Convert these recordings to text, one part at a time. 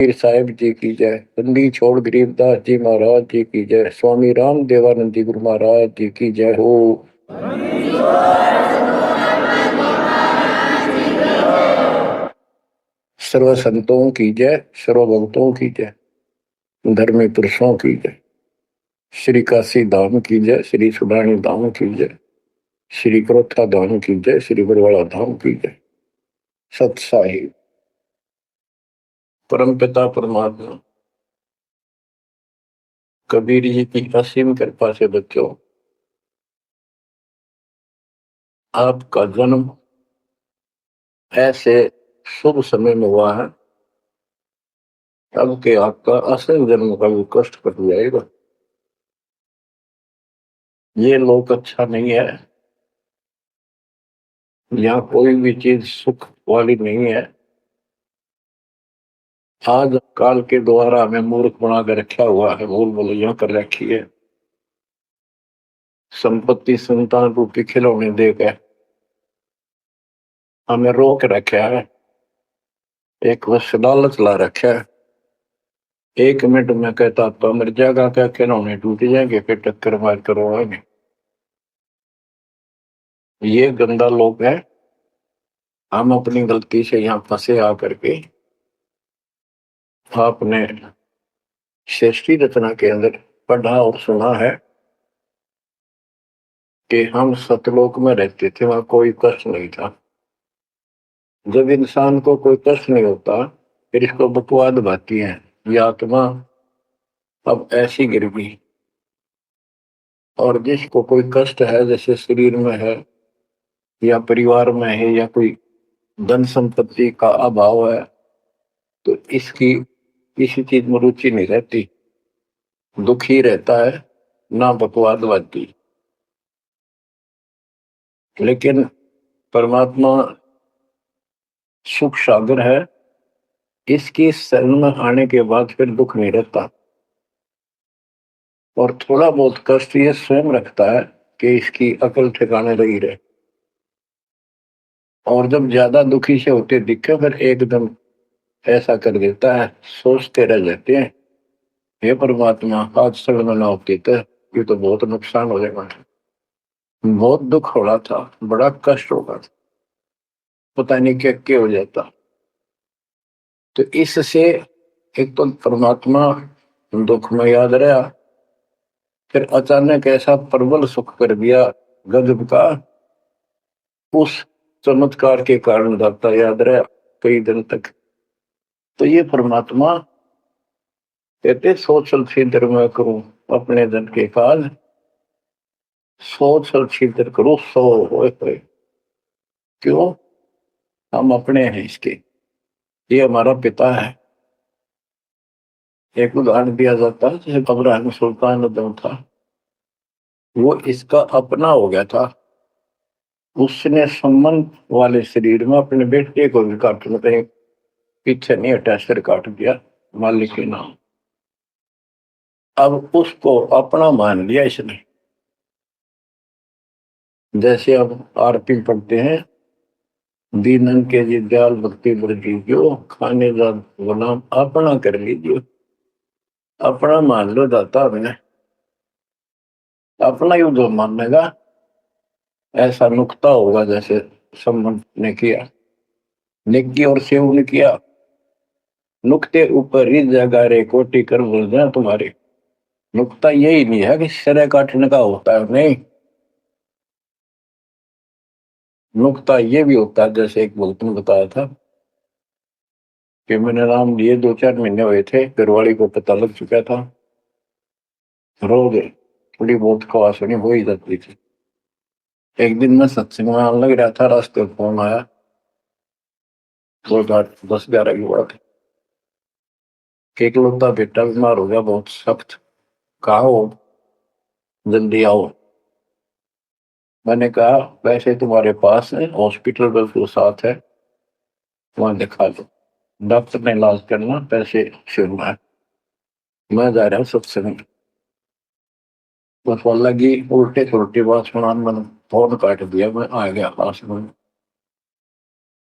पीर साहेब जी की जय। बंदी छोड़ गरीबदास जी महाराज जी की जय। स्वामी राम देवानंदी गुरु महाराज जी की जय हो। सर्व संतों की जय, सर्व भक्तों की जय, धर्मी पुरुषों की जय। श्री काशी धाम की जय, श्री सुडानी धाम की जय, श्री क्रोथा धाम की जय, श्री बरवाड़ा धाम की जय। सत साहिब परम पिता परमात्मा कबीर जी की असीम कृपा से बच्चों, आपका जन्म ऐसे शुभ समय में हुआ है तब के आपका असल जन्म का भी कष्ट कट जाएगा। ये लोक अच्छा नहीं है, यहाँ कोई भी चीज सुख वाली नहीं है। आज काल के द्वारा हमें मूर्ख बना कर रखा हुआ है, भूल भुलैया कर रखी है। संपत्ति संतान रूपी खिलौने देकर हमें रोक रखा है, एक बस लालच ला रखा है। 1 मिनट में कहता तो मर जाएगा, क्या खिलौने टूट जाएंगे, फिर टक्कर मार करवाएंगे। ये गंदा लोग है। हम अपनी गलती से यहाँ फंसे आकर के आपने सृष्टि रचना के अंदर पढ़ा और सुना है कि हम सतलोक में रहते थे, वहां कोई कष्ट नहीं था। जब इंसान को कोई कष्ट नहीं होता फिर इसको बकवाद भाती है, ये आत्मा अब ऐसी गिर गई। और जिसको कोई कष्ट है, जैसे शरीर में है या परिवार में है या कोई धन संपत्ति का अभाव है, तो इसकी किसी चीज में रुचि नहीं रहती, दुखी रहता है, ना बकवाद भाती। लेकिन परमात्मा सुख सागर है, इसकी शरण में आने के बाद फिर दुख नहीं रहता। और थोड़ा बहुत कष्ट ये स्वयं रखता है कि इसकी अकल ठिकाने लगी रहे। और जब ज्यादा दुखी से होते दिखे फिर एकदम ऐसा कर देता है, सोचते रह जाते हैं, हे परमात्मा आज शरण में ना होती तो ये तो बहुत नुकसान हो जाएगा, बहुत दुख हो रहा था, बड़ा कष्ट होगा, पता नहीं क्या क्या हो जाता। तो इससे एक तो परमात्मा दुख में याद रहा, फिर अचानक ऐसा प्रबल सुख कर दिया गजब का, उस चमत्कार के कारण दाता याद रहा कई दिन तक। तो ये परमात्मा कहते सोचल छिद्र में करूं अपने जन के काज, सोचल छिद्र करूं सो होए। क्यों? हम अपने हैं इसके, ये हमारा पिता है। एक उदाहरण दिया जाता है, जैसे अब्राहम सुल्तान उद्दम था, वो इसका अपना हो गया था। उसने संबंध वाले शरीर में अपने बेटे को भी काटने पे पीछे नहीं हटा, सिर काट दिया मालिक के नाम। अब उसको अपना मान लिया इसने। जैसे अब आरती पढ़ते हैं, दीनन के जी दयाल भक्ति बरजीजियो, खाने जा गुलाम अपना कर लीजिए। अपना मान लो दाता, हमने अपना ही जो मानेगा ऐसा नुकता होगा, जैसे संबंध ने किया, निक्की और सेव ने किया। नुकते ऊपर ही जगह रे कोटि कर बोल जाए तुम्हारे। नुकता यही नहीं है कि सिर काटने का होता है, नहीं। नुकता ये भी होता है, जैसे एक भक्त ने बताया था कि मैंने नाम लिए 2-4 महीने हुए थे, घरवाली को पता लग चुका था, रोज थोड़ी बहुत खवासनी हो ही जाती थी। एक दिन मैं सत्संग में आने लग रहा था, रास्ते में फोन आया, 10-11 की बात है, कि इकलौता बेटा बीमार हो गया बहुत सख्त, कहा हो जल्दी आओ। मैंने कहा वैसे तुम्हारे पास है हॉस्पिटल बिल्कुल साथ है, वहां दिखा लो, डॉक्टर ने इलाज करना, पैसे शुरू है, मैं जा रहा हूँ सत्संग। बस वो लगी उल्टे उल्टी बात सुना, मैंने फोन काट दिया, मैं आ गया पास में।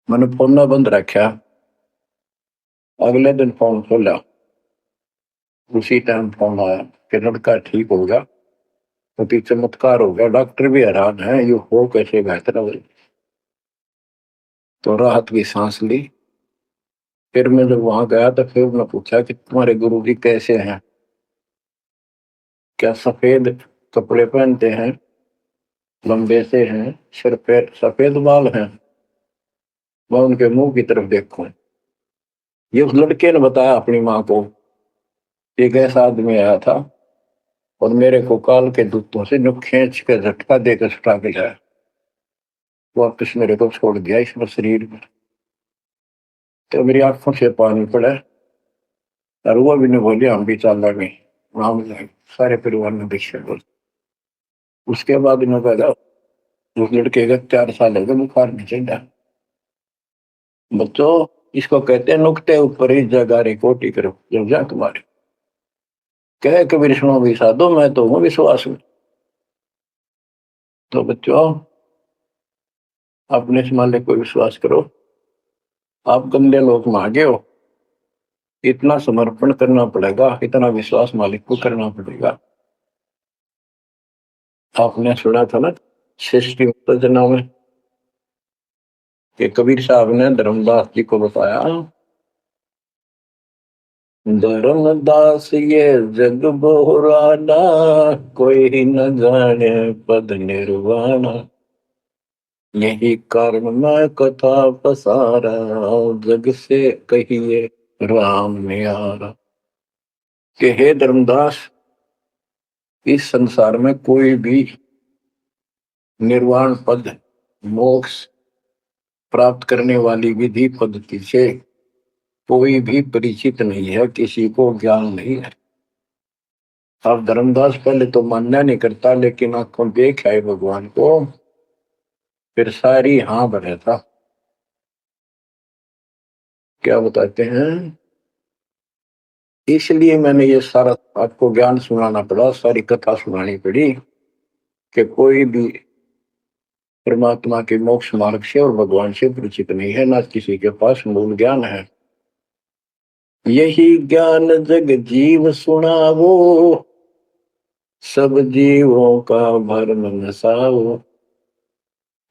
मैंने फोन बंद रखा, अगले दिन फोन खोला, उसी टाइम फोन आया कि लड़का ठीक हो गया, तो चमत्कार हो गया, डॉक्टर भी हैरान है, ये हो कैसे बेहतर हो गई। तो राहत की सांस ली। फिर मैं जब वहां गया तो फिर मैं पूछा कि तुम्हारे गुरुजी कैसे हैं, क्या सफेद कपड़े पहनते हैं, लंबे से हैं, सिर पे सफेद बाल हैं। मैं उनके मुंह की तरफ देखूं, ये उस लड़के ने बताया अपनी माँ को, एक ऐसा आदमी आया था और मेरे को काल के दूतों से जो खींच के झटका देकर छुटा के लाया, वापस मेरे को छोड़ दिया इस शरीर में। तो मेरी आंखों से पानी पड़ा और वो भी नहीं बोली हम भी चल रहे वहां मिले, सारे परिवार ने दीक्षा बोल। उसके बाद इन्होंने कहा उस लड़के का 4 साल हो गए बुखार नहीं चढ़ा। बच्चों, इसको कहते हैं नुकते ऊपर ही जगह रे कोटी करो जब जा तुम्हारे, कह कबीर सुनो भी साधो मैं तो हूँ विश्वास में। तो बच्चों, अपने इस मालिक को विश्वास करो। आप गंदे लोग मांगे हो, इतना समर्पण करना पड़ेगा, इतना विश्वास मालिक को करना पड़ेगा। आपने सुना था ना सृष्टि उत्तेजना में कि कबीर साहब ने धर्मदास जी को बताया, धर्मदास ये जग बोराना, कोई न जाने पद निर्वाणा, यही कारण मैं कथा पसारा, जग से कहिए राम न्यारा। कि हे धर्मदास, इस संसार में कोई भी निर्वाण पद, मोक्ष प्राप्त करने वाली विधि पद्धति से कोई भी परिचित नहीं है, किसी को ज्ञान नहीं है। अब धर्मदास पहले तो मान्य नहीं करता, लेकिन आंखों देख आए भगवान को, फिर सारी हाँ भरे था। क्या बताते हैं, इसलिए मैंने ये सारा आपको ज्ञान सुनाना पड़ा, सारी कथा सुनानी पड़ी कि कोई भी परमात्मा के मोक्ष मार्ग से और भगवान से परिचित नहीं है, ना किसी के पास मूल ज्ञान है। यही ज्ञान जग जीव सुनावो, सब जीवों का भरम नसाओ,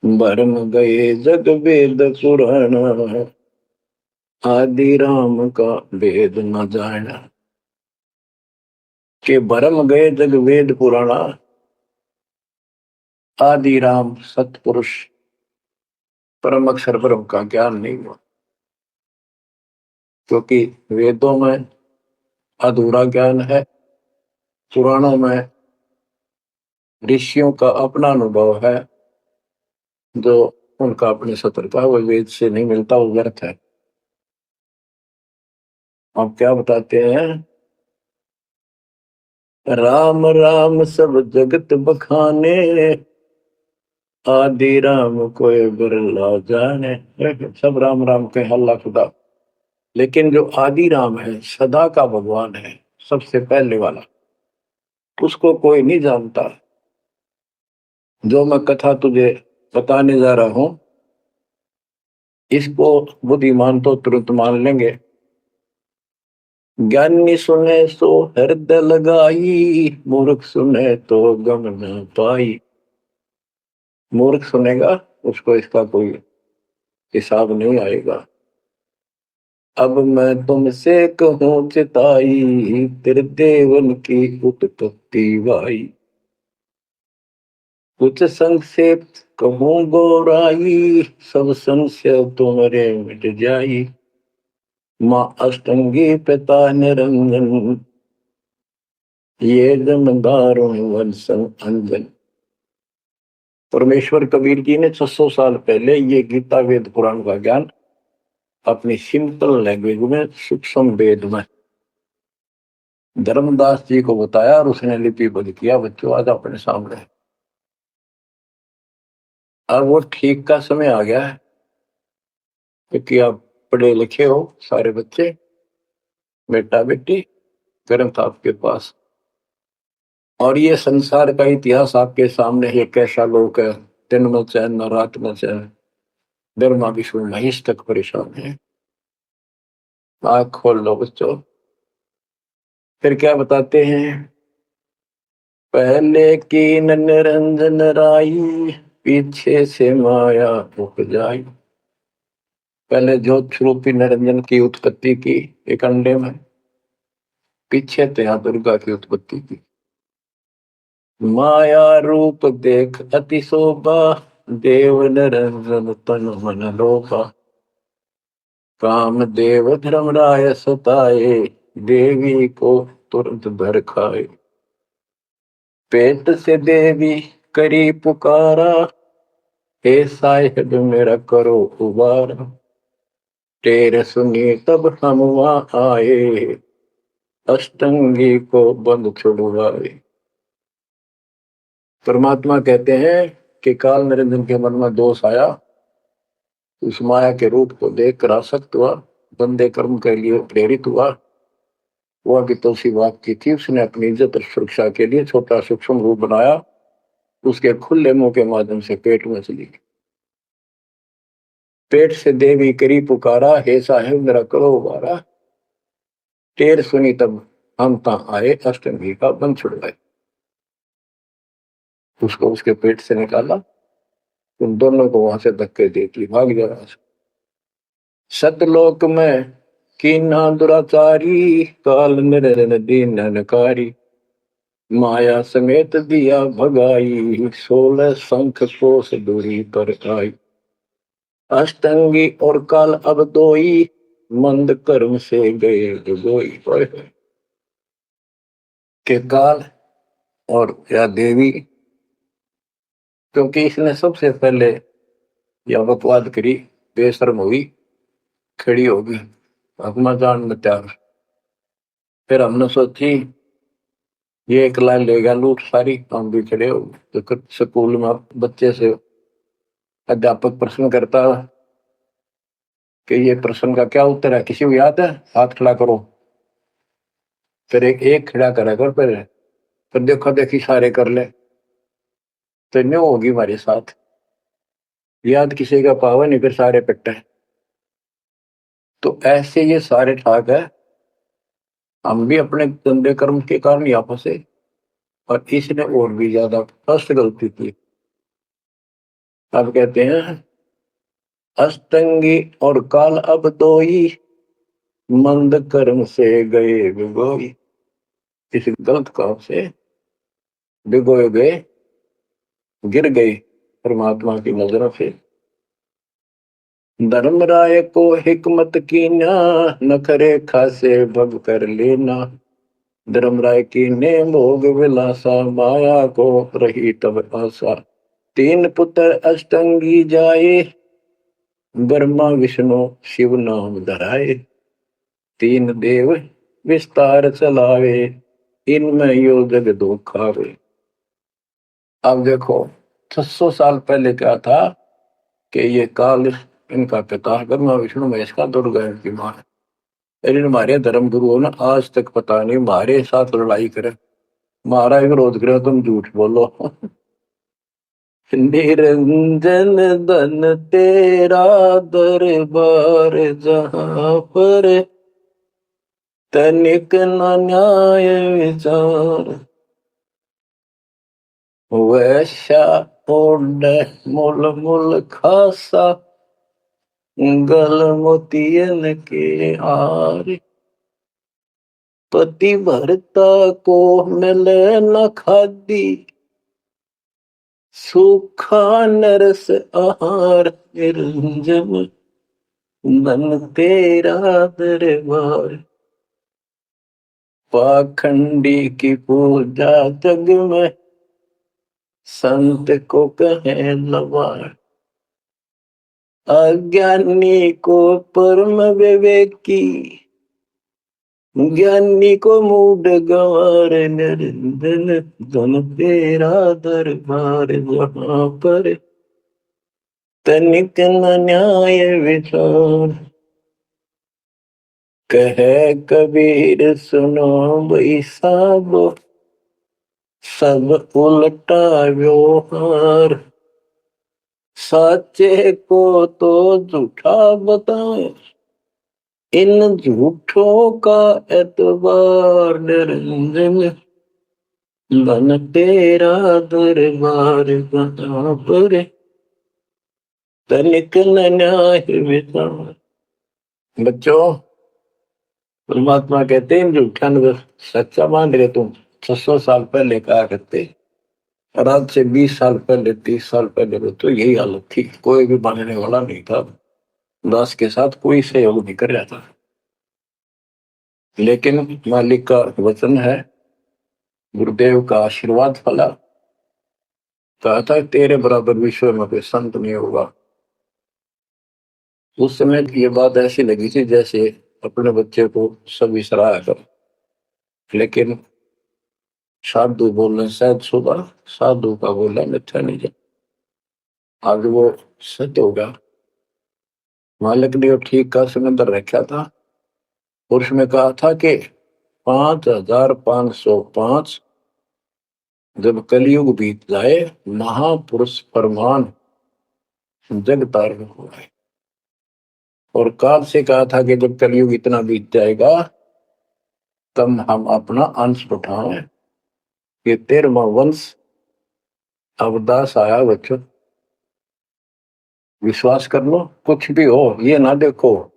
भरम गए जग वेद पुराण, आदि राम का वेद न जाना। के भरम गए जग वेद पुराणा, आदि राम सतपुरुष परम अक्षर ब्रह्म का ज्ञान नहीं हुआ, क्योंकि वेदों में अधूरा ज्ञान है, पुराणों में ऋषियों का अपना अनुभव है, जो उनका अपने सत्र का वो वेद से नहीं मिलता, वो व्यर्थ है। अब क्या बताते हैं, राम राम सब जगत बखाने, आदि राम कोई बिरला जाने। सब राम राम के हल्ला खुदा, लेकिन जो आदि राम है, सदा का भगवान है, सबसे पहले वाला, उसको कोई नहीं जानता। जो मैं कथा तुझे बताने जा रहा हूं, इसको बुद्धिमान तो तुरंत मान लेंगे, ज्ञानी सुने सो हृदय लगाई, मूर्ख सुने तो गम न पाई। मूर्ख सुनेगा, उसको इसका कोई हिसाब नहीं आएगा। अब मैं तुमसे कहूं चिताई, तेरे देवन की उत्पत्ति वाई, कुछ संक्षेप कहूं गौराई, सब संशय तुम्हारे मिट जाई। माँ अष्टंगी पिता निरंजन, ये जमदारों वंशन अंजन। परमेश्वर कबीर जी ने 600 साल पहले ये गीता वेद पुराण का ज्ञान अपनी सिंपल लैंग्वेज में, सूक्ष्म वेद में धर्मदास जी को बताया और उसने लिपिबद्ध किया। बच्चों, आज अपने सामने। अब वो ठीक का समय आ गया है, क्योंकि आप पढ़े लिखे हो सारे बच्चे, बेटा बेटी, ग्रंथ आपके पास, और ये संसार का इतिहास आपके सामने है। कैसा लोग है, दिन में चैन न रात में चैन, धर्मा विश्व महिष तक परेशान है। आँख खोल लो बच्चों। फिर क्या बताते हैं? पहले कीन निरंजन राई, पीछे से माया उपजाई। पहले ज्योत स्वरूपी निरंजन की उत्पत्ति की एक अंडे में, पीछे त्या दुर्गा की उत्पत्ति की। माया रूप देख अति शोभा, देव निरंजन तन मन लोभा। काम देव धर्मराय सताए, देवी को तुरंत भर खाए। पेट से देवी करी पुकारा, हे साहिब मेरा करो उबारा। तेरे सुनी तब हम वहां आए, अष्टंगी को बंद छुड़वाए। परमात्मा कहते हैं कि काल निरंजन के मन में दोष आया, उस माया के रूप को देखकर आसक्त हुआ, बंदे कर्म के लिए प्रेरित हुआ। वह भी तो सी बात की थी, उसने अपनी इज्जत और सुरक्षा के लिए छोटा सूक्ष्म रूप बनाया, उसके खुले मुंह के माध्यम से पेट में चली गई। पेट से देवी करी पुकारा, हे साहेब मेरा करो उबारा। टेर सुनी तब हम तहाँ आए, अष्टमी का बंध छुड़वाए। उसको उसके पेट से निकाला, उन दोनों को वहां से धक्के देती भाग जा रहा। सतलोक में कीना दुराचारी, काल निरंजन दीन नकारी। माया समेत दिया भगाई, 16 शंख कोस दूरी पर आई। अष्टंगी और काल अब दोई, मंद कर्म से गए डुबोई। के काल और या देवी, क्योंकि इसने सबसे पहले यह बकवाद करी, बेशर्म हुई, खड़ी होगी अपना जान में त्याग। फिर हमने सोची ये एक लाइन लेगा लूट सारी, हम भी खड़े हो। तो स्कूल में बच्चे से अध्यापक प्रश्न करता कि ये प्रश्न का क्या उत्तर है, किसी को याद है? हाथ खड़ा करो। फिर एक एक खड़ा करा कर, फिर देखो देखी सारे कर ले, तो न्यू होगी हमारे साथ। याद किसी का पावा नहीं, फिर सारे पिट्टे। तो ऐसे ये सारे ठाक है, हम भी अपने गंदे कर्म के कारण यहाँ फंसे, और इसने और भी ज्यादा फर्स्ट गलती की। अब कहते हैं अष्टंगी और काल अब दोई, मंद कर्म से गए भिगोई। इस गलत काम से भिगोए गए, गिर गए परमात्मा की नजरों से। धर्मराय को हिकमत कीना, नखरे खासे भग कर लेना। धर्मराय की ने भोग विलासा, माया को रही तब आशा। तीन पुत्र अष्टंगी जाए, ब्रह्मा विष्णु शिव नाम धराए। तीन देव विस्तार चलावे, इनमें यो जग दो खावे। अब देखो 600 साल पहले क्या था कि ये काल इनका पिता ब्रह्मा विष्णु महेश का, दुर्गा इनकी मां है। लेकिन हमारे धर्म गुरुओं ने आज तक पता नहीं हमारे साथ लड़ाई करे, हमारा विरोध करे, तुम झूठ बोलो। निरंजन धन तेरा दरबार, जहां पर तनिक न न्याय विचार। वैश्या ओढ़ मूल मूल खासा, गल मोतियन के हार। पति भरता को मिले न खादी, सूखा नरस आहार। निरंजन धन तेरा दरबार। पाखंडी की पूजा जग में, संत को कहे लवार। अज्ञानी को परम विवेकी, ज्ञानी को मूड गंवार। निरंजन धन तेरा दरबार, जहां पर तनिक न न्याय विचार। कहे कबीर सुनो भाई साबो, सब उल्टा व्यवहार। साचे को तो झूठा बताए, इन झूठों का एतबार निरंजन, बन तेरा दरबार कहाँ पर, तनिक न न्याय विचार। बच्चों, परमात्मा कहते हैं झूठा न सच्चा मान रहे तुम। 600 साल पहले कहा करते, और आज से 20 साल पहले 30 साल पहले तो यही हालत थी, कोई भी मानने वाला नहीं था, दास के साथ कोई सहयोग नहीं कर रहा था। लेकिन मालिक का वचन है, गुरुदेव का आशीर्वाद फला, कहा था तेरे बराबर विश्व में कोई संत नहीं होगा। उस समय ये बात ऐसी लगी थी जैसे अपने बच्चे को सभी सराहा कर। लेकिन साधु बोलने शायद सुबह, साधु का बोलना मिथ्या नहीं जाए। आगे वो सत्य होगा। मालिक ने ठीक का समंदर रखा था, और उसमें कहा था कि 5505 जब कलयुग बीत जाए, महापुरुष फरमान जग तारण हुआ है। और काल से कहा था कि जब कलयुग इतना बीत जाएगा, तब हम अपना अंश उठाएं। ये 13वां वंश अवदास आया बच्चों। विश्वास कर लो, कुछ भी हो, ये ना देखो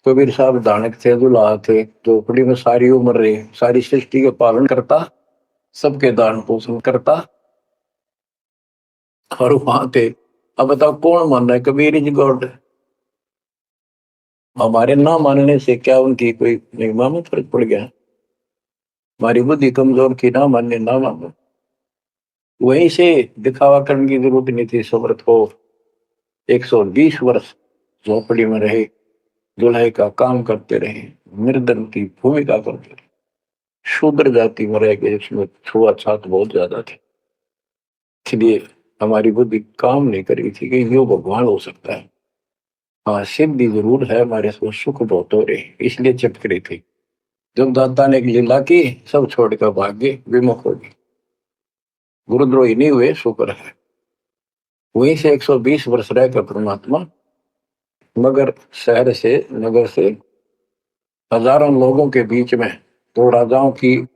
कबीर साहब दानक थे, दुल्हा थे, झोपड़ी में सारी उम्र रहे, सारी सृष्टि के पालन करता, सबके दान पोषण करता, और वहां थे। अब बताओ कौन मान रहा है? Kabir is God. हमारे ना मानने से क्या उनकी कोई महिमा में फर्क पड़ गया? हमारी बुद्धि कमजोर की, ना मानने ना मानो। वहीं से दिखावा करने की जरूरत नहीं थी। समर्थ हो 120 वर्ष झोपड़ी में रहे, दुल्हे का काम करते रहे, निर्धन की भूमिका करते रहे, शूद्र जाति में रह गए, इसमें छुआछात बहुत ज्यादा थी। इसलिए हमारी बुद्धि काम नहीं कर रही थी कि यो भगवान हो सकता है। हाँ, सिद्धि जरूर है, हमारे को सुख बहुत हो रहे, इसलिए चिपक रही थी। जब दाता ने एक लीला की, सब छोड़कर भाग गए, विमुख हो गए, गुरुद्रोही नहीं हुए, शुक्र है। वहीं से 120 वर्ष रहकर परमात्मा मगर शहर से, नगर से, हजारों लोगों के बीच में, तो राजाओं की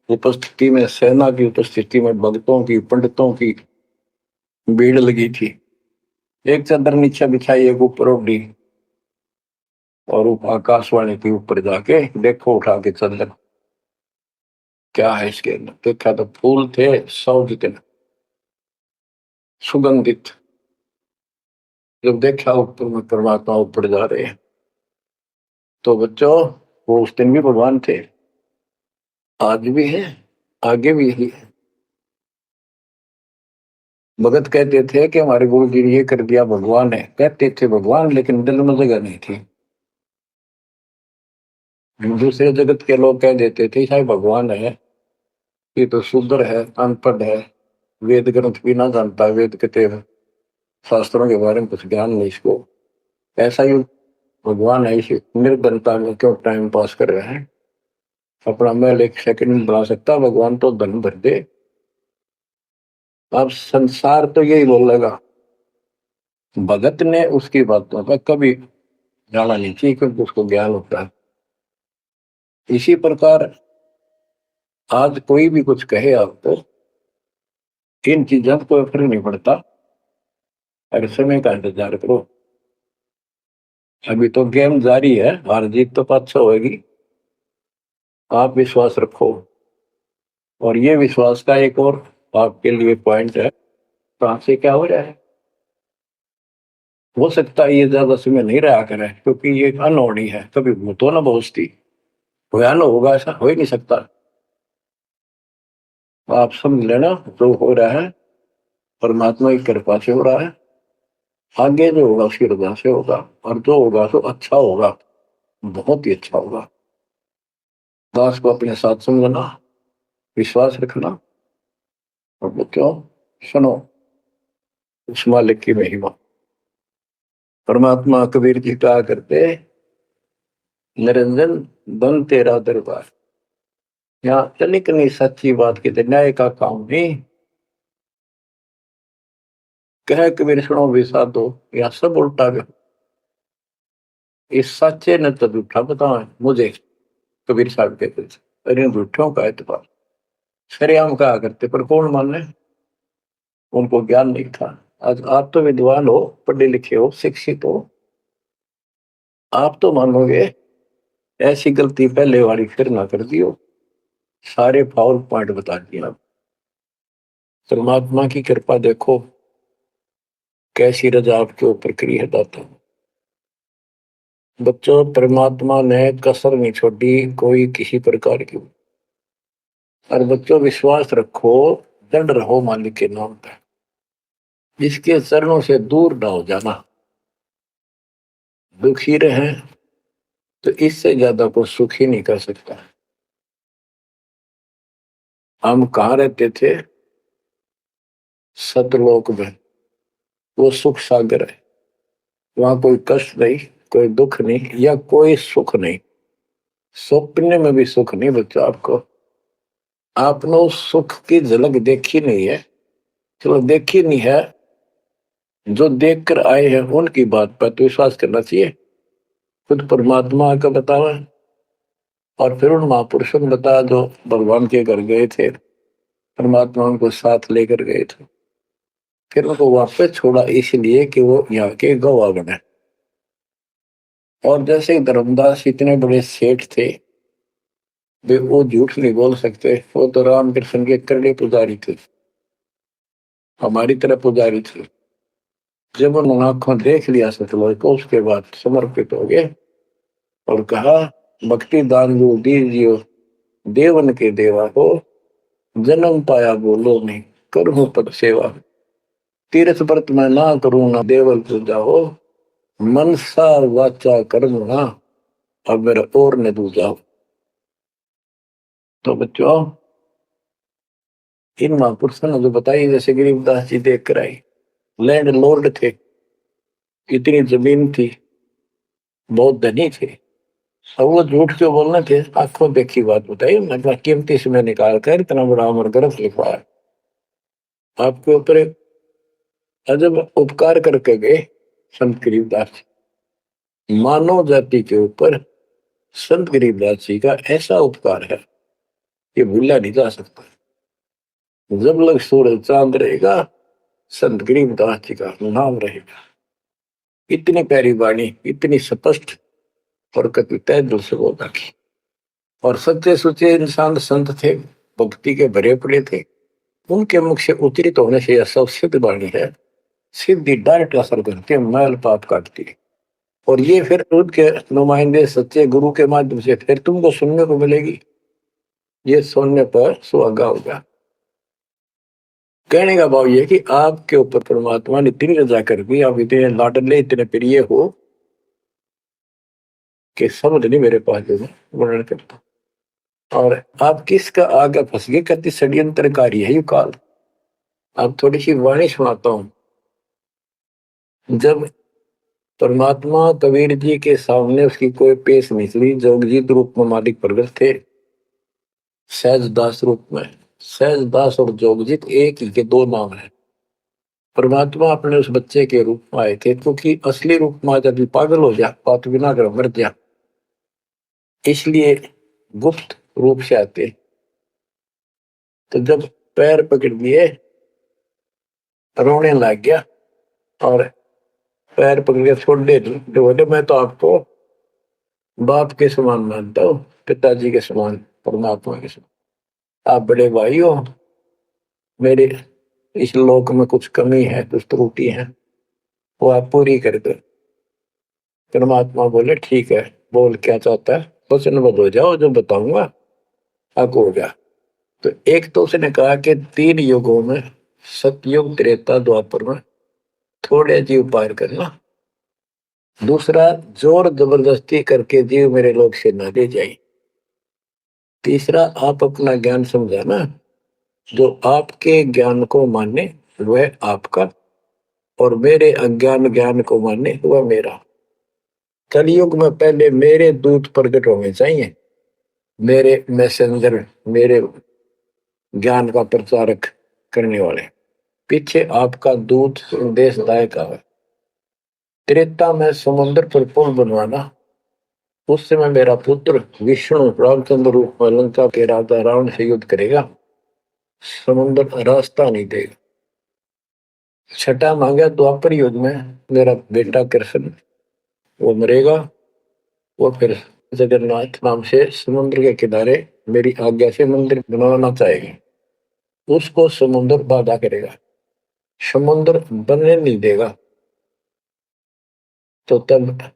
उपस्थिति में, सेना की उपस्थिति में, भक्तों की, पंडितों की भीड़ लगी थी। एक चादर नीचे बिछाई, एक ऊपर उड़ी, और आकाशवाणी के ऊपर जाके देखो उठा के चादर, क्या है इसके अंदर? देखा तो फूल थे 100 जितने, सुगंधित। जब देखा ऊपर में परमात्मा ऊपर जा रहे हैं, तो बच्चों वो उस दिन भी भगवान थे, आज भी है, आगे भी है। भगत कहते थे कि हमारे गुरु जी ने ये कर दिया, भगवान है। कहते थे भगवान, लेकिन दिल में जगह नहीं थी। दूसरे जगत के लोग कह देते थे शायद भगवान है, ये तो शूद्र है, अनपढ़ है, वेद ग्रंथ भी ना जानता, वेद के शास्त्रों के बारे में कुछ ज्ञान नहीं इसको, ऐसा ही भगवान है, इसी निर्धनता में क्यों टाइम पास कर रहे हैं? अपना महल एक सेकंड में बना सकता भगवान, तो धन भर दे। अब संसार तो यही बोलेगा। भगत ने उसकी बातों पर कभी जाना नहीं चाहिए, क्योंकि उसको ज्ञान होता है। इसी प्रकार आज कोई भी कुछ कहे आपको, इन चीजों को कोई फर्क नहीं पड़ता, अगर समय का इंतजार करो। अभी तो गेम जारी है, हार जीत तो पाछो होगी, आप विश्वास रखो। और ये विश्वास का एक और आपके लिए पॉइंट है, कहां से क्या हो रहा है। हो सकता है ये ज्यादा समय नहीं रहा करे, क्योंकि ये अनहोनी है, कभी तो ना पहुंचती, भयान होगा ऐसा हो ही नहीं सकता। आप समझ लेना, जो हो रहा है परमात्मा की कृपा से हो रहा है, आगे जो होगा उसकी रजा से होगा, और जो होगा तो अच्छा होगा, बहुत ही अच्छा होगा। दास को अपने साथ समझना, विश्वास रखना, और बच्चों सुनो उस मालिक की महिमा। परमात्मा कबीर जी कहा करते, निरंजन बन तेरा दरबार। यहाँ तनिक नहीं सच्ची बात कहते, न्याय का काम नहीं। कह कबीर सुनो भी साधो, यहाँ सब उल्टा गया। इस सच्चे ने तो झूठा बताओ मुझे, कबीर साहब कहते थे, अरे झूठों का एतबार सरेआम कहा करते, पर कौन माने, उनको ज्ञान नहीं था। आज आप तो विद्वान हो, पढ़े लिखे हो, शिक्षित हो, आप तो मानोगे ऐसी गलती पहले वाली फिर ना कर दियो, सारे फाउल पॉइंट बता दिया। परमात्मा की कृपा देखो कैसी रजा आपके ऊपर करी है दाता। बच्चों, परमात्मा ने कसर नहीं छोड़ी कोई किसी प्रकार की। और बच्चों विश्वास रखो, दृढ़ रहो मालिक के नाम पर, जिसके चरणों से दूर ना हो जाना। दुखी रहे तो इससे ज्यादा कोई सुख ही नहीं कर सकता। हम कहाँ रहते थे? सतलोक में, वो सुख सागर है, वहां कोई कष्ट नहीं, कोई दुख नहीं, या कोई सुख नहीं। सपने में भी सुख नहीं बच्चों आपको। आपने उस सुख की झलक देखी नहीं है, चलो देखी नहीं है, जो देख कर आए हैं उनकी बात पर तो विश्वास करना चाहिए। खुद परमात्मा का बतावा, और फिर उन महापुरुषों ने बताया जो भगवान के घर गए थे, परमात्मा उनको साथ लेकर गए थे, फिर उनको वापस छोड़ा इसलिए कि वो यहाँ के गवाह बने। और जैसे धर्मदास इतने बड़े सेठ थे, वे वो झूठ नहीं बोल सकते, वो तो रामकृष्ण के करड़े पुजारी थे, हमारी तरह पुजारी थे। जब उन्होंने आंखों देख लिया सतलोक को, उसके बाद समर्पित हो गए और कहा, भक्ति दान जो दीजियो, देवन के देवा हो, जन्म पाया बोलो नहीं, करूं पद सेवा, तीर्थ व्रत में ना करूं ना देवल पूजा हो, मनसा वाचा कर्म ना, अब मेरा और न दूजा हो। तो बच्चों, इन महापुरुषों ने जो बताई, जैसे गरीबदास जी देख कर आई, लैंड लॉर्ड थे, इतनी जमीन थी, बहुत धनी थे, अब वो झूठ क्यों बोलना थे? आंखों देखी बात बताई, मतलब कीमती समय निकाल कर इतना बड़ा अमर ग्रंथ लिखवाया, आपके ऊपर एक अजब उपकार करके गए संत गरीबदास। मानव जाति के ऊपर संत गरीबदास जी का ऐसा उपकार है, ये भूला नहीं जा सकता। जब लग सूरज चांद रहेगा, संत गरीबदास जी का नाम रहेगा। इतनी प्यारी वाणी, इतनी स्पष्ट और कति तय दिल से बोल रखी। और सच्चे सुचे इंसान संत थे, भक्ति के भरे पड़े थे, उनके मुख से उच्चरित होने से यह सब सिद्ध वाणी है, सिद्धि डायरेक्ट असर करती है, मैल पाप काटती है। और ये फिर उनके नुमाइंदे सच्चे गुरु के माध्यम से फिर तुमको सुनने को मिलेगी, ये सुनने पर सुहागा होगा। कहने का भाव ये कि आपके ऊपर परमात्मा ने इतनी रजा कर दी, आप इतने लाडले, इतने प्रिय हो कि समझ नहीं मेरे पास जो वर्णन करता। और आप किसका आगे फंस गए, कति षड्यंत्रकारी है ये काल। अब थोड़ी सी वाणी सुनाता हूं। जब परमात्मा कबीर जी के सामने उसकी कोई पेश नहीं चली, जोगजीत रूप में मालिक प्रगट थे, सहज दास रूप में। सहज दास और जोगजीत एक ही के दो नाम है। परमात्मा अपने उस बच्चे के रूप में आए थे, क्योंकि असली रूप में जब पागल हो जा, बात बिना कर मर जा, इसलिए गुप्त रूप से आते। तो जब पैर पकड़ लिए, रोने लग गया और पैर पकड़ के छोड़ दे, बोले मैं तो आपको बाप के समान मानता हूँ, पिताजी के समान, परमात्मा के समान। आप बड़े भाई हो, मेरे इस लोक में कुछ कमी है, कुछ त्रुटि है, वो आप पूरी कर दो। परमात्मा बोले ठीक है, बोल क्या चाहता है, वचनबद्ध हो जाओ, जो बताऊंगा हक होगा। तो एक तो उसने कहा कि 3 युगों में, सतयुग, त्रेता, द्वापर में थोड़े जीव पार करना। दूसरा, जोर जबरदस्ती करके जीव मेरे लोग से न ले जाए। तीसरा, आप अपना ज्ञान समझाना, जो आपके ज्ञान को माने वह आपका, और मेरे अज्ञान ज्ञान को माने वह मेरा। कलयुग में पहले मेरे दूत प्रकट होने चाहिए, मेरे मैसेंजर, मेरे ज्ञान का प्रचारक करने वाले, पीछे आपका दूत संदेशदायक आवे। त्रेता में समुद्र पर पुल बनवाना, उस समय मेरा पुत्र विष्णु रामचंद्र रूप में लंका के राजा रावण से युद्ध करेगा, समुद्र रास्ता नहीं देगा। छठा मांगा द्वापर युद्ध में मेरा बेटा कृष्ण वो मरेगा, वो फिर जगन्नाथ नाम से समुद्र के किनारे मेरी आज्ञा से मंदिर बनवाना चाहेगी, उसको समुद्र बाधा करेगा, समुद्र बनने नहीं देगा। तो तब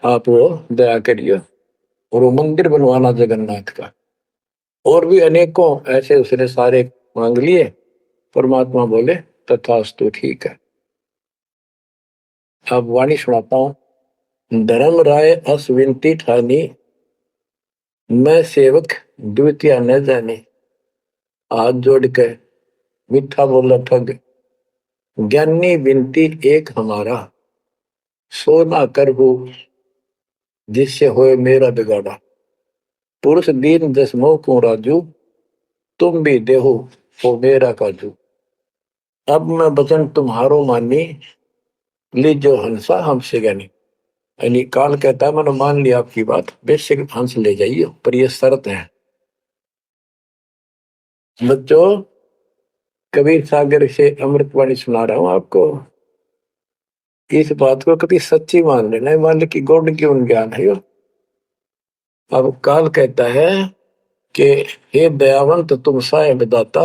आप वो दया करिए और वो मंदिर बनवाना जगन्नाथ का। और भी अनेकों ऐसे उसने सारे मांग लिए। परमात्मा बोले तथास्तु, ठीक है। अब वाणी सुनाता हूं। धर्म राय अस विनती ठानी, मैं सेवक द्वितीय न जानी। हाथ जोड़ के मीठा बोला ठग, ज्ञानी विनती एक हमारा। सो ना कर हो जिससे होए मेरा बिगाड़ा। पुरुष दीन जस मोह को राजू, तुम भी देहो हो मेरा काजू। अब मैं वचन तुम्हारो मानी, लीजो हंसा हमसे ज्ञानी। यानी काल कहता है मैंने मान लिया आपकी बात, बेशक हंस ले जाइए, पर यह शर्त है। बच्चों, कबीर सागर से अमृतवाणी सुना रहा हूं आपको। इस बात को कभी सच्ची मान लेना, मान ले कि गौड़ क्यों ज्ञान है यो। अब काल कहता है कि हे दयावंत तुम साहेब दाता,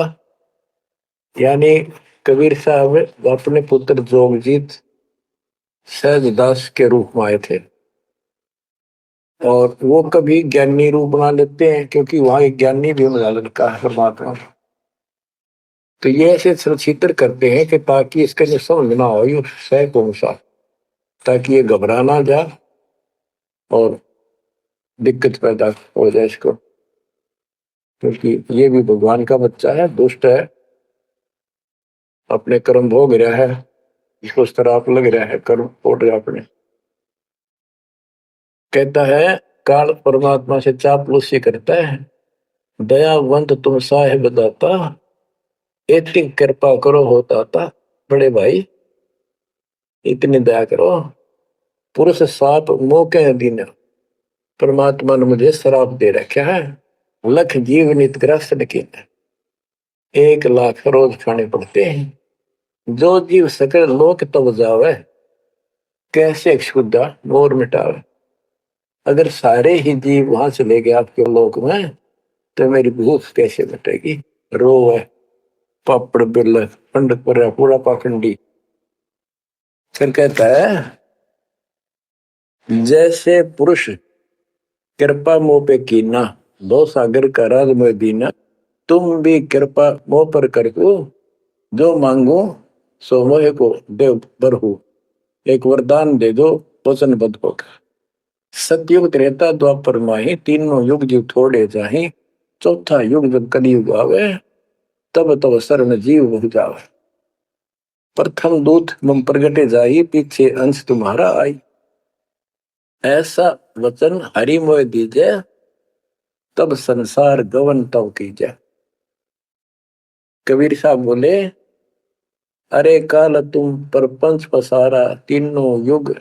यानी कबीर साहब अपने पुत्र जोगजीत सहजदास के रूप में आए थे, और वो कभी ज्ञानी रूप बना लेते हैं क्योंकि वहां एक ज्ञानी भी बना लड़का है परमात्मा। तो ये ऐसे चित्र करते हैं कि ताकि इसका जो समझ ना हो ये सह कौन सा, ताकि ये घबरा ना जाए और दिक्कत पैदा हो जाए इसको, क्योंकि ये भी भगवान का बच्चा है, दुष्ट है, अपने कर्म भोग रहा है, इसको श्राप लग रहा है, कर्म फोड़ रहा अपने। कहता है काल परमात्मा से चापलूसी करता है, दयावंत तुम साहेब दाता, इतनी कृपा करो हो दाता। बड़े भाई इतनी दया करो। पुरुष साप मोह के अधीन, परमात्मा ने मुझे श्राप दे रखा है। लख जीव नित ग्रस्त लेकिन 1 लाख रोज खाने पड़ते हैं। जो जीव सकल लोक तब जावे, कैसे क्षुदा मोर मिटावे। अगर सारे ही जीव वहां चले गए आपके लोक में, तो मेरी भूख कैसे मिटेगी। रो है पापड़ बिल पंडित पर पूरा पाखंडी। फिर कहता है जैसे पुरुष कृपा मोह पे कीना, दो सागर का राज में दीना। तुम भी कृपा मोह पर कर को, जो मांगो सो मोह को देव बरहु। एक वरदान दे दो वचनबद्ध होकर। सतयुग त्रेता द्वापर माही, तीनों युग जीव थोड़े जाही। चौथा युग जब कलयुग आवे, तब तब शरण जीव हो जावे। प्रथम दूत मम प्रगटे जाई, पीछे अंश तुम्हारा आई। ऐसा वचन हरि मोह दीजे, तब संसार गवन तव कीजे। कबीर साहब बोले अरे काल तुम परपंच पसारा, तीनों युग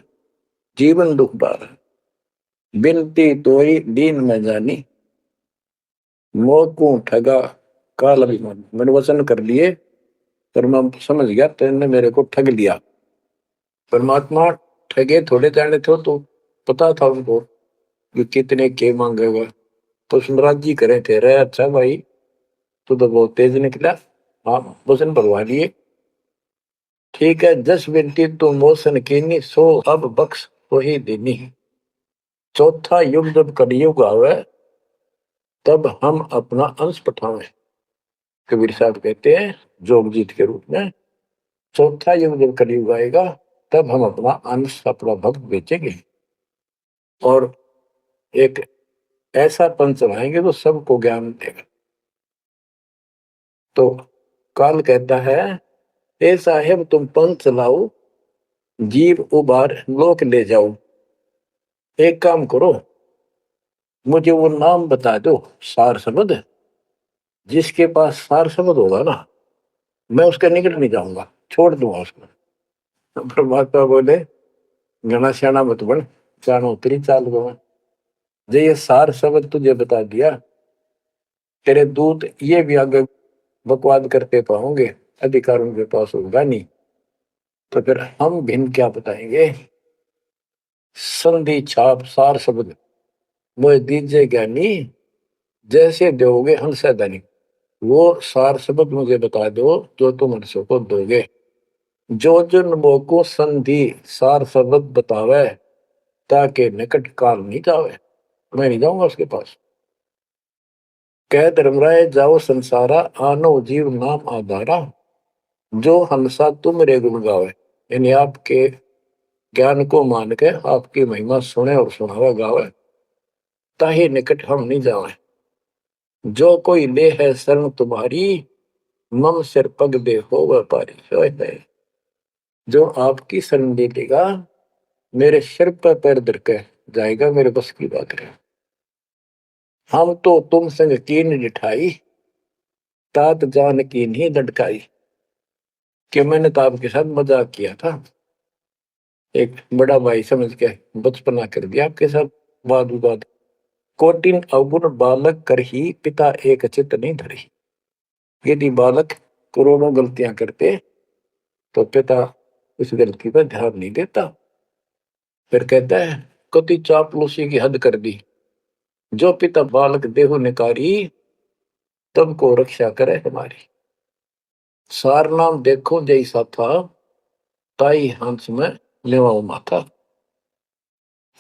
जीवन दुख बार। बिनती तोई दीन में जानी, मोह को ठगा काल अभिमान। मैंने वचन कर लिए पर मैं समझ गया तेने मेरे को ठग लिया। परमात्मा ठगे थोड़े जाने थे, तो पता था उनको कि कितने के मांगेगा। तो सुमराज जी करे थे, रे अच्छा भाई तू तो बहुत तेज निकला, हाँ वचन भरवा लिए। ठीक है, जस विनती तू मोसन कीनी, सो अब बख्श हो ही देनी। चौथा युग जब कलयुग आवे, तब हम अपना अंश पठावे। कबीर साहब कहते हैं जोगजीत के रूप में, चौथा युग जब कलयुग आएगा, तब हम अपना अंश अपना भक्त बेचेंगे और एक ऐसा पंच चलाएंगे तो सबको ज्ञान देगा। तो काल कहता है ए साहेब तुम पंथ चलाओ, जीव उबार लोक ले जाओ। एक काम करो, मुझे वो नाम बता दो सार शब्द, जिसके पास सार शब्द होगा ना, मैं उसका निकट नहीं जाऊंगा, छोड़ दूंगा उसको। तो परमात्मा बोले घना श्याणा मत बन, जानो तेरी चाल को जो ये सार शब्द तुझे बता दिया, तेरे दूत ये भी आगे बकवाद करते पाओगे, अधिकार उनके पास होगा नहीं। तो फिर हम भिन्न क्या बताएंगे? संधि छाप सार शब्द मोह दीजिए ज्ञानी, जैसे दोगे हंस धनी। वो सार शब्द मुझे बता दो जो तुम हंसों को दोगे। जो जन को संधि सार शब्द बतावे, ताकि निकट काल नहीं जावे, मैं नहीं जाऊंगा उसके पास। कह धर्मराय जाओ संसारा, आनो जीव नाम आधारा। जो हंसा तुम रे गुण गावे, यानी आपके ज्ञान को मान के आपकी महिमा सुने और सुनावे गावे, ताही निकट हम नहीं जावे। जो कोई ले है शरण तुम्हारी, मम सिर पग दे हो व्यापारी। जो आपकी शरण ले लेगा, मेरे सिर पर पैर धर के जाएगा, मेरे बस की बात है। हम तो तुम संग कीन निठाई, तात जान की नहीं लटकाई। कि मैंने तो आपके साथ मजाक किया था, एक बड़ा भाई समझ के बचपना कर दिया आपके साथ, वाद विवाद। कोटिन अवगुण बालक कर ही, पिता एक चित नहीं धरी। यदि बालक करोड़ों गलतियां करते तो पिता उस गलती पर ध्यान नहीं देता। फिर कहता है कति चापलूसी की हद कर दी, जो पिता बालक देहु निकारी, तब को रक्षा करे हमारी। सार नाम देखो जैसा था, ताई हंस में लेवाओ माथा।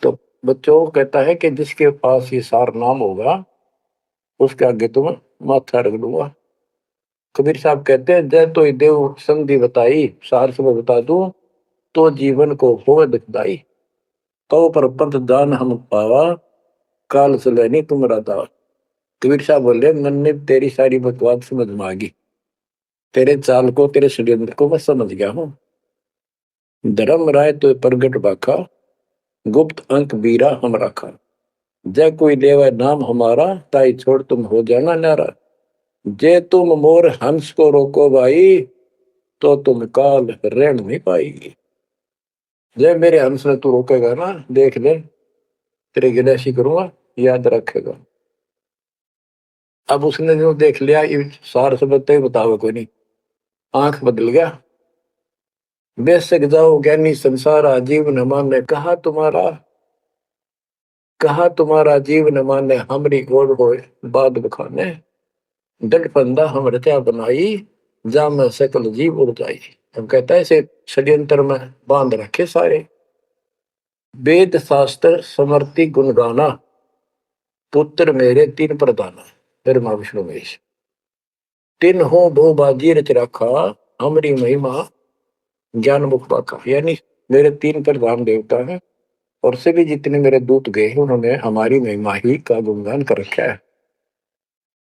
तो बच्चों को कहता है कि जिसके पास ये सार नाम होगा, उसके आगे तुम माथा रख दूंगा। कबीर साहब कहते हैं जय तो देव संधि बताई, सार सब बता दूं तो जीवन को होवे दुखदाई। कहो पर पंथ दान हम पावा, काल चले नहीं तुम्हारा दावा। कबीर साहब बोले मैंने तेरी सारी बकवास समझ में आ गई, तेरे चाल को तेरे षड्यंत्र को मैं समझ गया हूँ। धर्म राय तो प्रगट बाखा, गुप्त अंक बीरा हम रखा। जय कोई लेवा नाम हमारा, ताई छोड़ तुम हो जाना नारा। जे तुम मोर हंस को रोको भाई, तो तुम काल रहन नहीं पाएगी। जय मेरे हंस ने तू रोकेगा ना, देख ले तेरे गिलासी करूंगा, याद रखेगा। अब उसने जो देख लिया, ये सार शब्द ही बताओ कोई नहीं, आंख बदल गया। बेशक जाओ ज्ञानी संसार, जीव न माने कहा तुम्हारा जीव न माने, हमरी गोड़ होए बाद बखाने। दंड फंदा हम रचा बनाई, जा में सकल जीव उड़ जाई। हम कहता है इसे षड्यंत्र में बांध रखे सारे। वेद शास्त्र समर्ति गुण गाना, पुत्र मेरे तीन प्रधाना। ब्रह्मा विष्णु महेश तीन हो भो बाजी रच रखा, हमारी महिमा ज्ञान मुख पाका। यानी मेरे तीन प्रधान देवता हैं, और से भी जितने मेरे दूत गए हैं उन्होंने हमारी महिमा ही का गुणगान कर रखा है।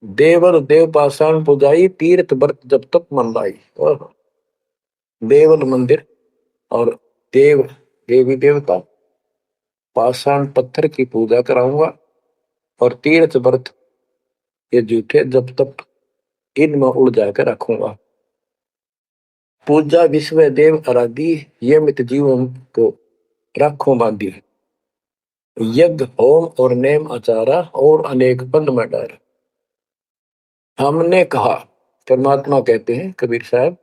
देवर देव पाषाण पुजाई, तीर्थ व्रत जब तक मन लाई। और देवल मंदिर और देव देवी देवता, पाषाण पत्थर की पूजा कराऊंगा, और तीर्थ व्रत ये जूठे जब तक इनमें उड़ जाकर रखूंगा। पूजा विश्व देव आराधी, ये मित जीवों को रखो बांधी। यज्ञ होम और नेम आचारा, और अनेक पंथ में डर। हमने कहा, परमात्मा कहते हैं कबीर साहब,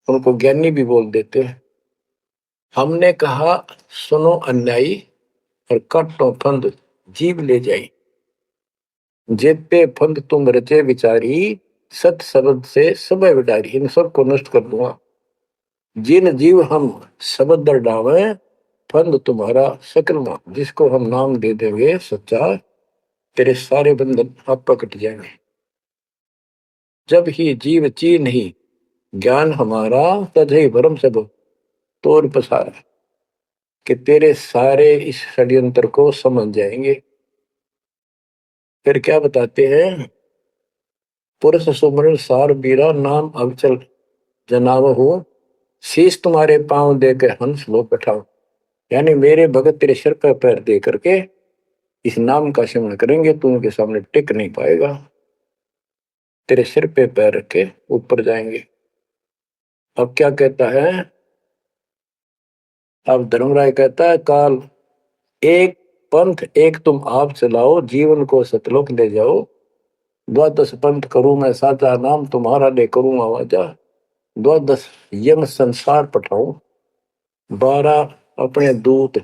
उनको ज्ञानी भी बोल देते हैं। हमने कहा सुनो अन्यायी, और काटो फंद जीव ले जाई। जेते फंद तुम रचे विचारी, सत शब्द से सब विडारी। इन सब को नष्ट कर दूंगा। जिन जीव हम शब्द डावे, फंद तुम्हारा सकल नाम। जिसको हम नाम दे देंगे सच्चा, तेरे सारे बंधन आप कट जाएंगे। जब ही जीव ची नहीं ज्ञान हमारा, तजहि भरम सब तोर पसारा। कि तेरे सारे इस षड्यंत्र को समझ जाएंगे। फिर क्या बताते हैं, पुरुष सुमरण सार बीरा, नाम अवचल जनाव हो। शीश तुम्हारे पांव दे के हंस लो बैठाओ। यानी मेरे भगत तेरे सिर पर पैर दे करके इस नाम का सिमरण करेंगे, तू उनके सामने टिक नहीं पाएगा। तेरे सिर पे पैर रख के ऊपर जाएंगे। अब क्या कहता है, अब धर्मराय कहता है काल एक पंथ एक तुम आप चलाओ, जीवन को सतलोक ले जाओ। द्वादश पंथ करूं मैं साचा, नाम तुम्हारा ले करूं आवाजा। द्वादश यम संसार पठाऊं, 12 अपने दूत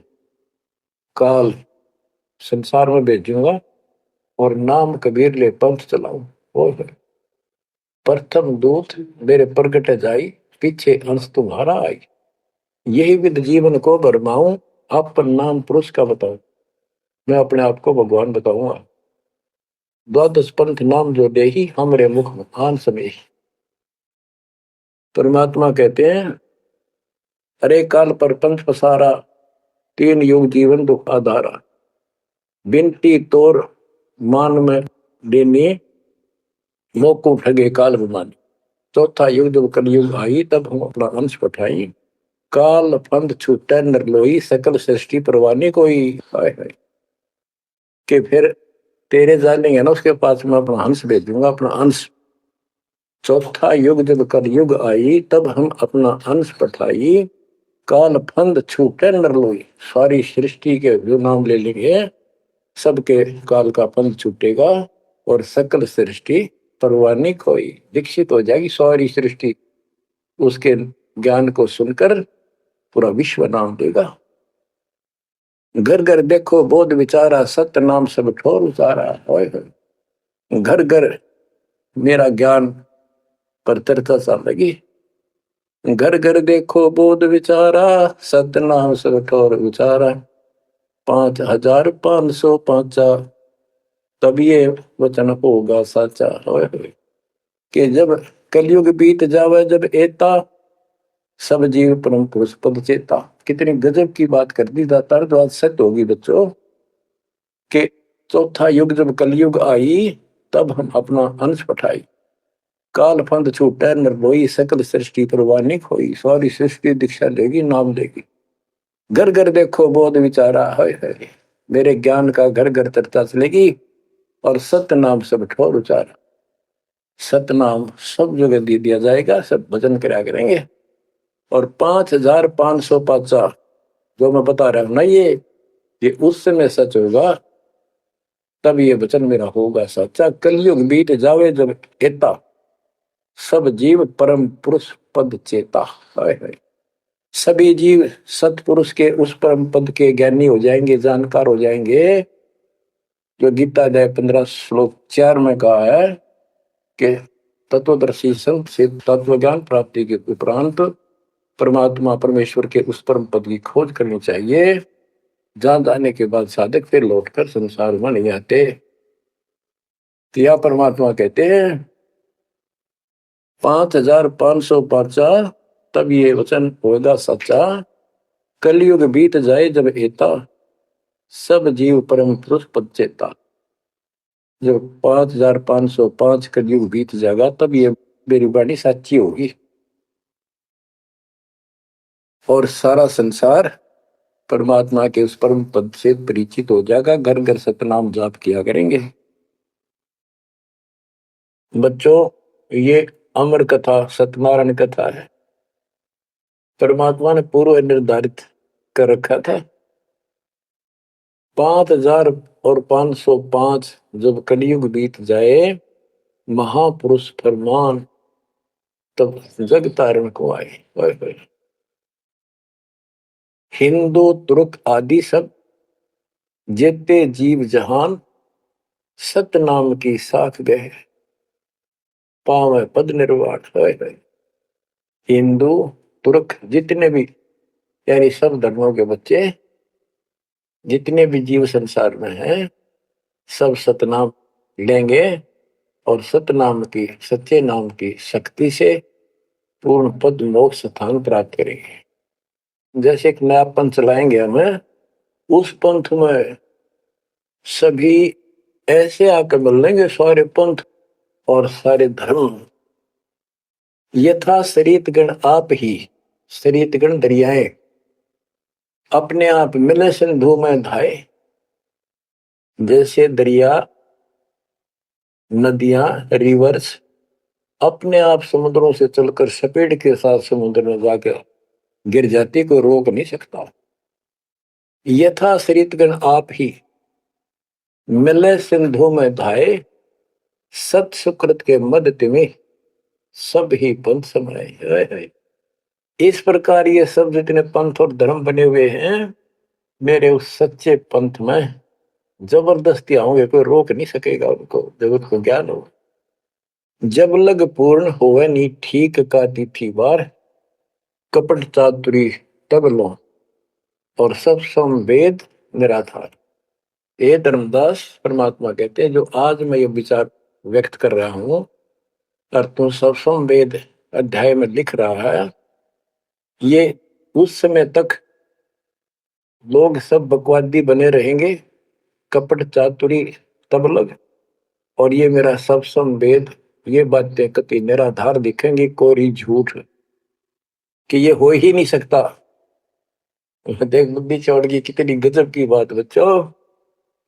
काल संसार में भेजूंगा, और नाम कबीर ले पंथ चलाऊं। और प्रथम दूत मेरे प्रगट जाई, पीछे अंश तुम्हारा आई। यही विद जीवन को भरमाऊं, अपन नाम पुरुष का बताऊं। मैं अपने आप को भगवान बताऊंगा। द्वादश पंथ नाम जो देही, हमरे मुख में आन समय। परमात्मा कहते हैं, अरे काल पर पंथ पसारा, 3 युग जीवन दुख आधारा। बिनती तोर मान में देनी, मोको ठगे काल विमानी। चौथा युग जब कलयुग आई, तब हम अपना अंश पठाई। काल फंद छूटे नरलोई, सकल सृष्टि परवानी कोई। हाय हाय कि फिर तेरे जानेंगे ना उसके पास मैं अपना अंश भेजूंगा, अपना अंश। चौथा युग जब कलयुग आई, तब हम अपना अंश पठाई। काल फंद छूटे नरलोई, सारी सृष्टि के जो नाम ले लेंगे, सबके काल का फंद छूटेगा, और सकल सृष्टि परवानी खोई। दीक्षित हो जाएगी सारी सृष्टि, उसके ज्ञान को सुनकर पूरा विश्व नाम देगा। घर घर देखो बोध विचारा, सत्य नाम सब ठोर उतारा। घर घर मेरा ज्ञान पर चर्चा सा लगी। घर घर देखो बोध विचारा, सत्य नाम सब ठोर उचारा। 5505 तब ये वचन होगा साचा। कि जब कलयुग बीत जावे, जब एता सब जीव परम पुरुष पद चेता। कितनी गजब की बात कर दी दातार, जो आज सत्य होगी बच्चों। कि चौथा युग जब कलयुग आई, तब हम अपना अंश पठाई। काल फंद छूटे नरलोई, सकल सृष्टि परवानी खोई। सारी सृष्टि दीक्षा लेगी, नाम लेगी। घर घर देखो बोध विचारा, है मेरे ज्ञान का घर घर चर्चा चलेगी, और सत्य नाम सब ठोर उचारा। सतनाम सब जगह दे दिया जाएगा, सब भजन करा करेंगे। और 5505 जो मैं बता रहा हूं ना, ये उस समय सच होगा, तब ये वचन मेरा होगा सच्चा। कलयुग बीत जावे जब एता, सब जीव परम पुरुष पद चेता। हाय हाय सभी जीव सतपुरुष के उस परम पद के ज्ञानी हो जाएंगे, जानकार हो जाएंगे। जो गीता अध्याय 15 श्लोक 4 में कहा है कि तत्वदर्शी संत से तत्व ज्ञान प्राप्ति के उपरांत परमात्मा परमेश्वर के उस परम पद की खोज करनी चाहिए। जहां जाने के बाद साधक फिर लौटकर संसार में नहीं आते। तो यह परमात्मा कहते हैं 5505 तब ये वचन होगा सच्चा। कलयुग बीत जाए जब एता, सब जीव परम पुरुष पद चेता। जब 5505 कलयुग बीत जाएगा, तब ये मेरी वाणी सच्ची होगी, और सारा संसार परमात्मा के उस परम पद से परिचित हो जाएगा। घर घर सतनाम जाप किया करेंगे। बच्चों, ये अमर कथा सत्यनारायण कथा है। परमात्मा ने पूर्व निर्धारित कर रखा था। 5505 जब कलयुग बीत जाए, महापुरुष फरमान तब जग तारण को आए। हिंदू तुर्क आदि सब जेते जीव जहान, सतनाम की साथ गए, पावे पद निर्वाण। हिंदू तुर्क जितने भी, यानी सब धर्मों के बच्चे, जितने भी जीव संसार में हैं, सब सतनाम लेंगे, और सतनाम की, सच्चे नाम की शक्ति से पूर्ण पद मोक्ष स्थान प्राप्त करेंगे। जैसे एक नया पंथ चलाएंगे हमें, उस पंथ में सभी ऐसे आकर मिलेंगे, सारे पंथ और सारे धर्म। यथा शरीतगण आप ही, शरीतगण दरियाएं अपने आप मिले सिंधु में धाए। जैसे दरिया, नदियां, रिवर्स अपने आप समुद्रों से चलकर सपेट के साथ समुद्र में जाकर गिर जाती, कोई रोक नहीं सकता। यथा श्रितगण आप ही मिले सिंधु में धाये, सत सुकृत के मद तिमिह सब ही पंथ समाये। इस प्रकार ये सब जितने पंथ और धर्म बने हुए हैं, मेरे उस सच्चे पंथ में जबरदस्ती आऊंगे, कोई रोक नहीं सकेगा उनको, जगत को ज्ञान हो। जब लग पूर्ण होवे नी ठीक का तिथि बार, कपट चातुरी तब लो और सब संवेद निराधार। ये धर्मदास परमात्मा कहते हैं, जो आज मैं ये विचार व्यक्त कर रहा हूं और तू सब संवेद अध्याय में लिख रहा है, ये उस समय तक लोग सब बकवादी बने रहेंगे, कपट चातुरी तबलग, और ये मेरा सब संवेद, ये बातें कति निराधार दिखेंगी, कोरी झूठ, कि ये हो ही नहीं सकता। देख बुद्धि चौड़ की कितनी गजब की बात बच्चों,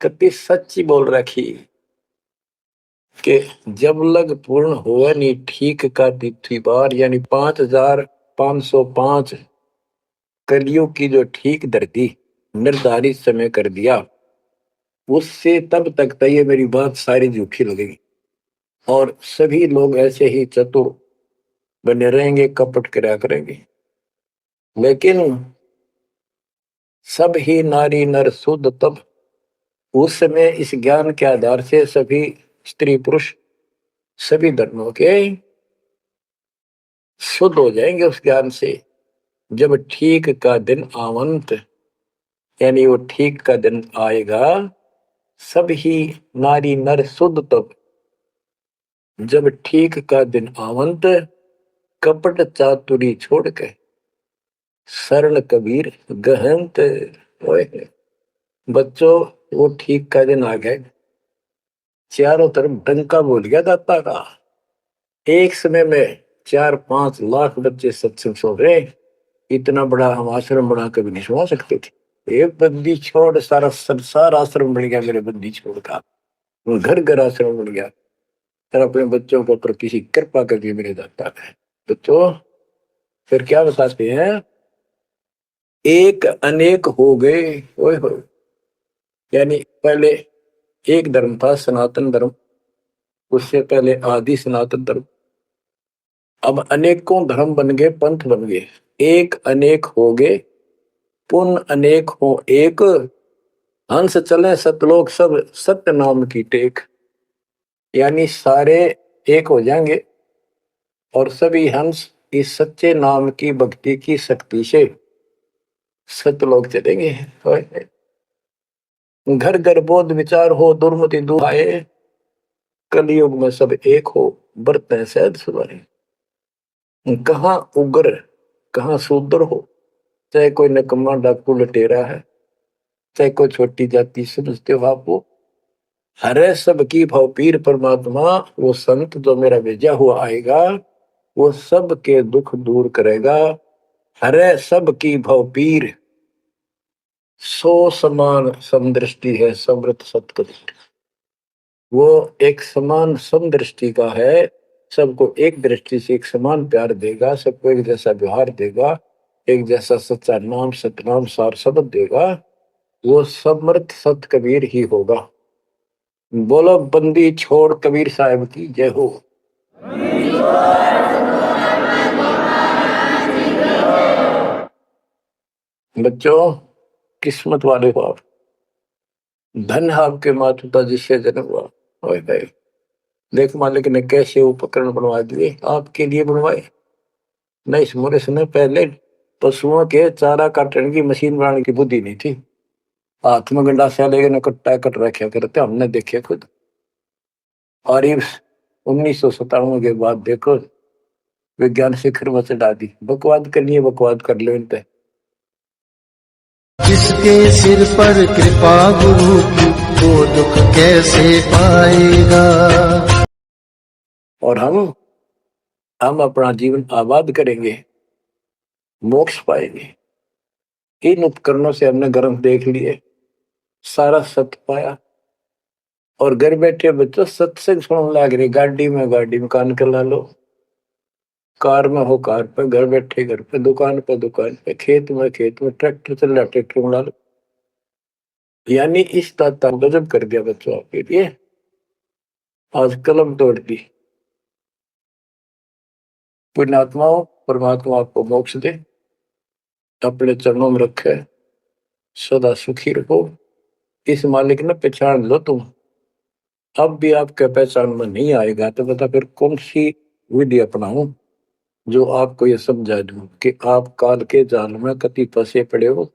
कति सच्ची बोल रखी कि जब लग पूर्ण हुआ नहीं ठीक का तिथि बार, यानी 5505 कलियुग की जो ठीक धरती निर्धारित समय कर दिया, उससे तब तक तो ये मेरी बात सारी झूठी लगेगी और सभी लोग ऐसे ही चतुर बने रहेंगे, कपट करा करेंगे। लेकिन सब ही नारी नर शुद्ध तब, उस समय इस ज्ञान के आधार से सभी स्त्री पुरुष सभी धर्मों के शुद्ध हो जाएंगे उस ज्ञान से। जब ठीक का दिन आवंत, यानी वो ठीक का दिन आएगा, सब ही नारी नर शुद्ध तब, जब ठीक का दिन आवंत, कपट चातुरी छोड़ के शरण कबीर गहंत। बच्चों, वो ठीक का दिन आ गए, चारों तरफ डंका बोल गया दाता का। एक समय में 4-5 लाख बच्चे सत्संग सुन रहे, इतना बड़ा हम आश्रम बना कभी नहीं सुना सकते थे। एक बंदी छोड़ सारा संसार आश्रम बन गया, मेरे बंदी छोड़ का घर घर आश्रम बन गया, और अपने बच्चों के ऊपर किसी कृपा करके मेरे दाता है। बच्चों फिर क्या बताते हैं, एक अनेक हो गए। ओए हो, यानी पहले एक धर्म था सनातन धर्म, उससे पहले आदि सनातन धर्म, अब अनेकों धर्म बन गए, पंथ बन गए। एक अनेक हो गए, पुण्य अनेक हो एक, हंस चले सतलोक सब सत्य नाम की टेक। यानी सारे एक हो जाएंगे और सभी हंस इस सच्चे नाम की भक्ति की शक्ति से सतलोक चलेंगे। घर घर बोध विचार हो, दुर्मति दूर आए, कलयुग में सब एक हो, बरतें सहज सुधारे। कहाँ उग्र कहाँ शूद्र हो, चाहे कोई नकम्मा डाकू लटेरा है, चाहे कोई छोटी जाति समझते हो आप, वो हरे सबकी भाव पीर परमात्मा, वो संत जो मेरा भेजा हुआ आएगा, वो सबके दुख दूर करेगा। हरे सबकी भाव पीर, सो समान समदृष्टि है समृत सतकबीर। वो एक समान समदृष्टि का है, सबको एक दृष्टि से एक समान प्यार देगा, सबको एक जैसा व्यवहार देगा, एक जैसा सच्चा नाम सतनाम सार शब्द देगा, वो समर्थ सत कबीर ही होगा। बोलो बंदी छोड़ कबीर साहब की जय हो। बच्चों, किस्मत वाले हो आप, धन आपके माता पिता जिससे जन्म हुआ। ओए भाई, देख मालिक ने कैसे उपकरण बनवा दिए, आपके लिए बनवाए। नहीं सुमरे सुने, पहले पशुओं के चारा काटने की मशीन बनाने की बुद्धि नहीं थी, हाथ में गंडासा लेके न कट्टा कट रखे करते, हमने देखे खुद। और ये 1997 के बाद देखो विज्ञान शिखर में चढ़ा दी। बकवाद करनी है, बकवाद कर लो इन पे। जिसके सिर पर कृपा गुरु की, वो दुख कैसे पाएगा। और हम अपना जीवन आबाद करेंगे, मोक्ष पाएंगे। इन उपकरणों से हमने ग्रंथ देख लिए, सारा सत्य पाया, और घर बैठे बच्चों सत्संग सुनने लग रही। गाड़ी में कान कर ला लो, कार में हो कार पे, घर बैठे घर पे, दुकान पे दुकान पे, खेत में ट्रैक्टर चल रहा ट्रैक्टर में ला लो। यानी इस दाता गजब कर दिया बच्चों आपके लिए, आज कलम तोड़ दी। पुण्यात्माओं, परमात्मा आपको मोक्ष दे, अपने चरणों में रखे, सदा सुखी रहो। इस मालिक ने पहचान लो तुम। अब भी आपके पहचान में नहीं आएगा तो बता फिर कौन सी विधि अपनाऊं जो आपको ये समझा दूं कि आप काल के जाल में कति फंसे पड़े हो।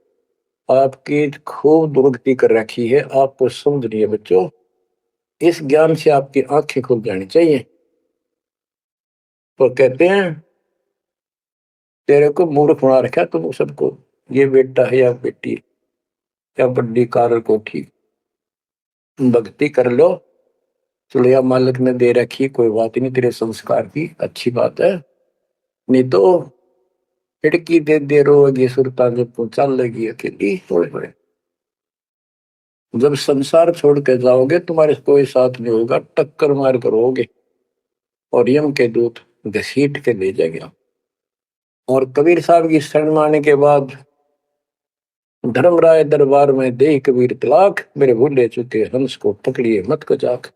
आपकी खूब दुर्गति कर रखी है, आपको समझ नहीं है बच्चों। इस ज्ञान से आपकी आंखें खुल जानी चाहिए। तो कहते हैं तेरे को मूर्ख बना रखा तुम सबको, ये बेटा है या बेटी है या बड्डी कार कोठी, भक्ति कर लो, चलिया मालिक ने दे रखी, कोई बात नहीं, तेरे संस्कार की अच्छी बात है। नहीं तो खिड़की दे रोगी सुरता जब पहुंचा लेगी अकेली थोड़े थोड़े। जब संसार छोड़ के जाओगे तुम्हारे कोई साथ नहीं होगा, टक्कर मार करोगे और यम के दूत घसीट के ले जाएगा। और कबीर साहब की शरण माने के बाद धर्मराय दरबार में दे कबीर तलाक, मेरे भूले चुके हंस को पकड़िए मत को जाक।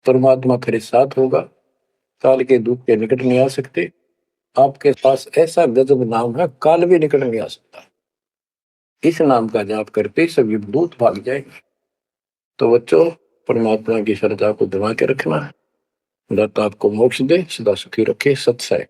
परमात्मा तेरे साथ होगा, काल के दूत के निकट नहीं आ सकते। आपके पास ऐसा गजब नाम है, काल भी निकट नहीं आ सकता। इस नाम का जाप करते सभी दूत भाग जाएंगे। तो बच्चों, परमात्मा की श्रद्धा को दबा के रखना है। दाता आपको मोक्ष दे, सदा सुखी रखे। सत्सय।